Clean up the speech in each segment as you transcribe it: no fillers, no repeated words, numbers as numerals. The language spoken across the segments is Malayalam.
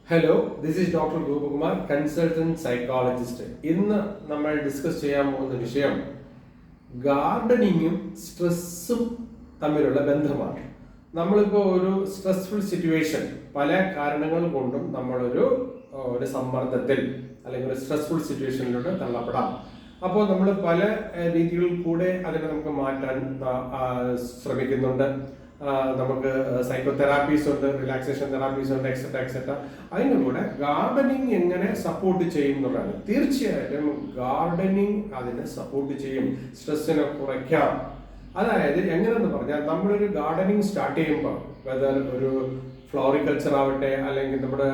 Hello, this is doctor Gopakumar, consultant psychologist. ഇന്ന് നമ്മൾ ഡിസ്കസ് ചെയ്യാൻ പോകുന്ന വിഷയം ഗാർഡനിങ്ങും സ്ട്രെസ്സും തമ്മിലുള്ള ബന്ധമാണ്. നമ്മളിപ്പോൾ ഒരു സ്ട്രെസ്ഫുൾ സിറ്റുവേഷൻ, പല കാരണങ്ങൾ കൊണ്ടും നമ്മളൊരു സമ്മർദ്ദത്തിൽ അല്ലെങ്കിൽ ഒരു സ്ട്രെസ്ഫുൾ സിറ്റുവേഷനിലൂടെ തള്ളപ്പെടാം. അപ്പോൾ നമ്മൾ പല രീതികളിൽ കൂടെ അതിനെ നമുക്ക് മാറ്റാൻ ശ്രമിക്കുന്നുണ്ട്. നമുക്ക് സൈക്കോതെറാപ്പീസ് ഉണ്ട്, റിലാക്സേഷൻ തെറാപ്പീസ് ഉണ്ട്, എക്സെട്ര എക്സെട്ര. അതിൻ്റെ കൂടെ ഗാർഡനിങ് എങ്ങനെ സപ്പോർട്ട് ചെയ്യും എന്നുള്ളതാണ്. തീർച്ചയായിട്ടും ഗാർഡനിങ് അതിനെ സപ്പോർട്ട് ചെയ്യും, സ്ട്രെസ്സിനെ കുറയ്ക്കാം. അതായത് എങ്ങനെയെന്ന് പറഞ്ഞാൽ, നമ്മളൊരു ഗാർഡനിങ് സ്റ്റാർട്ട് ചെയ്യുമ്പോൾ, വെതർ ഒരു ഫ്ലോറിക്കൾച്ചർ ആവട്ടെ, അല്ലെങ്കിൽ നമ്മുടെ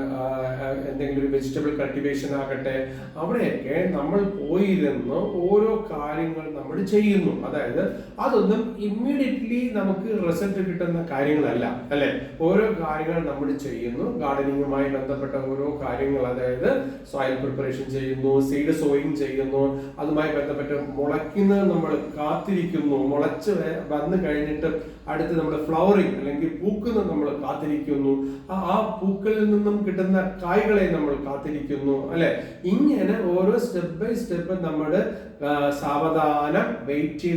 എന്തെങ്കിലും ഒരു വെജിറ്റബിൾ കൾട്ടിവേഷൻ ആകട്ടെ, അവിടെയൊക്കെ നമ്മൾ പോയിരുന്ന് ഓരോ കാര്യങ്ങൾ നമ്മൾ ചെയ്യുന്നു. അതായത് അതൊന്നും ഇമ്മീഡിയറ്റ്ലി നമുക്ക് റിസൾട്ട് കിട്ടുന്ന കാര്യങ്ങളല്ല, അല്ലെ? ഓരോ കാര്യങ്ങൾ നമ്മൾ ചെയ്യുന്നു, ഗാർഡനിങ്ങുമായി ബന്ധപ്പെട്ട ഓരോ കാര്യങ്ങൾ. അതായത് സോയിൽ പ്രിപ്പറേഷൻ ചെയ്യുന്നു, സീഡ് സോയിങ് ചെയ്യുന്നു, അതുമായി ബന്ധപ്പെട്ട് മുളയ്ക്കുന്നത് നമ്മൾ കാത്തിരിക്കുന്നു, മുളച്ച് വന്നു കഴിഞ്ഞിട്ട് അടുത്ത് നമ്മൾ ഫ്ലവറിങ് അല്ലെങ്കിൽ പൂക്കുന്നത് നമ്മൾ കാത്തിരിക്കുന്നു, ആ പൂക്കളിൽ നിന്നും കിട്ടുന്ന കായ്കളെ നമ്മൾ കാത്തിരിക്കുന്നു, അല്ലെ? ഇങ്ങനെ ഓരോ സ്റ്റെപ്പ് ബൈ സ്റ്റെപ്പ് നമ്മൾ സാവധാനം വെയിറ്റ്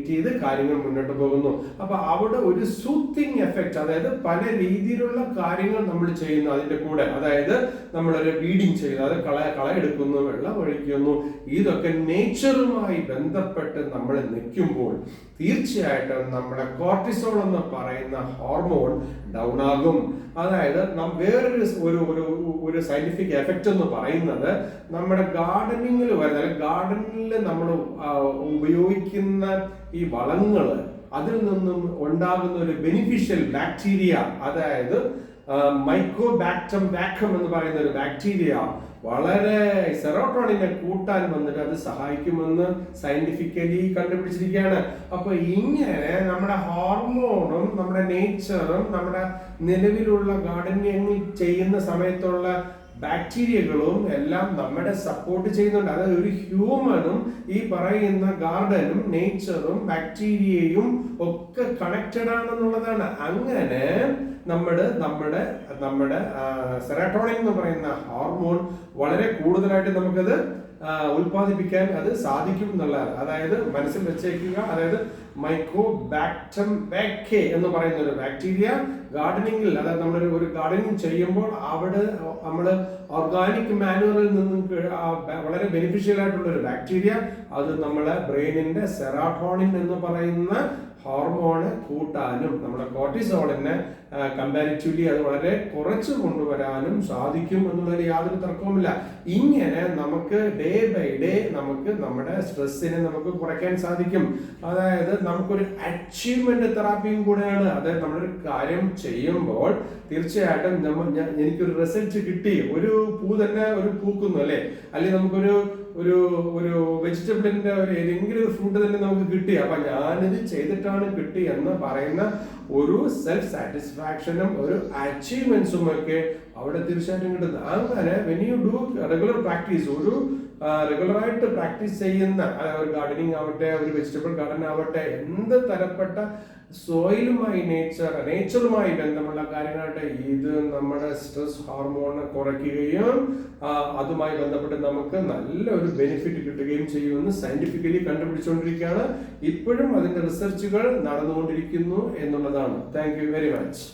ചെയ്ത് കാര്യങ്ങൾ മുന്നോട്ട് പോകുന്നു. അപ്പൊ അവിടെ ഒരു സൂത്തിങ് എഫക്റ്റ്, അതായത് പല രീതിയിലുള്ള കാര്യങ്ങൾ നമ്മൾ ചെയ്യുന്നു അതിന്റെ കൂടെ. അതായത് നമ്മളൊരു വീഡിങ് ചെയ്യുന്നു, അത് കള എടുക്കുന്നു, വെള്ളം ഒഴിക്കുന്നു. ഇതൊക്കെ നേച്ചറുമായി ബന്ധപ്പെട്ട് നമ്മൾ നിൽക്കുമ്പോൾ തീർച്ചയായിട്ടും നമ്മുടെ കോർട്ടിസോൾ എന്ന് പറയുന്ന ഹോർമോൺ ഡൗൺ ആകും. അതായത് വേറൊരു ഒരു സയന്റിഫിക് എഫക്റ്റ് എന്ന് പറയുന്നത്, നമ്മുടെ ഗാർഡനിങ്ങിൽ വരുന്ന, ഗാർഡനിൽ നമ്മൾ ഉപയോഗിക്കുന്ന ഈ വളങ്ങൾ, അതിൽ നിന്നും ഉണ്ടാകുന്ന ഒരു ബെനിഫിഷ്യൽ ബാക്ടീരിയ, അതായത് മൈക്കോബാക്ടം വാക്കം എന്ന് പറയുന്ന ഒരു ബാക്ടീരിയ വളരെ സെറോട്ടോണിനെ കൂട്ടാൻ വന്നിട്ട് അത് സഹായിക്കുമെന്ന് സയന്റിഫിക്കലി കണ്ടുപിടിച്ചിരിക്കുകയാണ്. അപ്പൊ ഇങ്ങനെ നമ്മുടെ ഹോർമോണും നമ്മുടെ നേച്ചറും നമ്മുടെ നിലവിലുള്ള ഗാർഡനിങ് ചെയ്യുന്ന സമയത്തുള്ള ബാക്ടീരിയകളും എല്ലാം നമ്മുടെ സപ്പോർട്ട് ചെയ്യുന്നുണ്ട്. അതായത് ഒരു ഹ്യൂമനും ഈ പറയുന്ന ഗാർഡനും നേച്ചറും ബാക്ടീരിയയും ഒക്കെ കണക്റ്റഡ് ആണെന്നുള്ളതാണ്. അങ്ങനെ നമ്മുടെ സെറോട്ടോണിൻ എന്ന് പറയുന്ന ഹോർമോൺ വളരെ കൂടുതലായിട്ട് നമുക്കത് ഉൽപ്പാദിപ്പിക്കാൻ അത് സാധിക്കും എന്നുള്ളതാണ്. അതായത് മനസ്സിൽ വെച്ചേക്കുക, അതായത് മൈക്കോബാക്ടം വാക്കെ എന്ന് പറയുന്ന ഒരു ബാക്ടീരിയ ഗാർഡനിങ്ങിൽ, അതായത് നമ്മളൊരു ഒരു ഗാർഡനിങ് ചെയ്യുമ്പോൾ അവിടെ നമ്മൾ ഓർഗാനിക് മാനുവറിൽ നിന്നും വളരെ ബെനിഫിഷ്യൽ ആയിട്ടുള്ള ഒരു ബാക്ടീരിയ, അത് നമ്മളെ ബ്രെയിനിന്റെ സെറോട്ടോണിൻ എന്ന് പറയുന്ന ഹോർമോണ് കൂട്ടാനും നമ്മുടെ കോർട്ടിസോളിനെ കമ്പാരിറ്റീവ്ലി അത് വളരെ കുറച്ച് കൊണ്ടുവരാനും സാധിക്കും എന്നുള്ളതിൽ യാതൊരു തർക്കവുമില്ല. ഇങ്ങനെ നമുക്ക് ഡേ ബൈ ഡേ നമുക്ക് നമ്മുടെ സ്ട്രെസ്സിനെ നമുക്ക് കുറയ്ക്കാൻ സാധിക്കും. അതായത് നമുക്കൊരു അച്ചീവ്മെന്റ് തെറാപ്പിയും കൂടെയാണ്. അതായത് നമ്മളൊരു കാര്യം ചെയ്യുമ്പോൾ തീർച്ചയായിട്ടും എനിക്കൊരു റിസൾട്ട് കിട്ടി, ഒരു പൂ തന്നെ ഒരു പൂക്കുന്നു, അല്ലെ? അല്ലെങ്കിൽ നമുക്കൊരു ഒരു ഒരു വെജിറ്റബിളിന്റെ ഏതെങ്കിലും ഒരു ഫ്രൂട്ട് തന്നെ നമുക്ക് കിട്ടി, അപ്പൊ ഞാനിത് ചെയ്തിട്ടാണ് കിട്ടി എന്ന് പറയുന്ന ഒരു സെൽഫ് സാറ്റിസ്ഫാക്ഷനും ഒരു അച്ചീവ്മെന്റ്സും ഒക്കെ അവിടെ തീർച്ചയായിട്ടും കിട്ടുന്നത്. അങ്ങനെ when you do regular practice, ഒരു റെഗുലറായിട്ട് പ്രാക്ടീസ് ചെയ്യുന്ന ഒരു ഗാർഡനിങ് ആവട്ടെ, ഒരു വെജിറ്റബിൾ ഗാർഡൻ ആവട്ടെ, എന്ത് തരപ്പെട്ട സോയിലുമായി നേച്ചറുമായി ബന്ധമുള്ള കാര്യങ്ങളായിട്ട് ഇത് നമ്മുടെ സ്ട്രെസ് ഹോർമോണിനെ കുറയ്ക്കുകയും അതുമായി ബന്ധപ്പെട്ട് നമുക്ക് നല്ലൊരു ബെനിഫിറ്റ് കിട്ടുകയും ചെയ്യുമെന്ന് സയന്റിഫിക്കലി കണ്ടുപിടിച്ചുകൊണ്ടിരിക്കുകയാണ്. ഇപ്പോഴും അതിന്റെ റിസർച്ചുകൾ നടന്നുകൊണ്ടിരിക്കുന്നു എന്നുള്ളതാണ്. Thank you very much.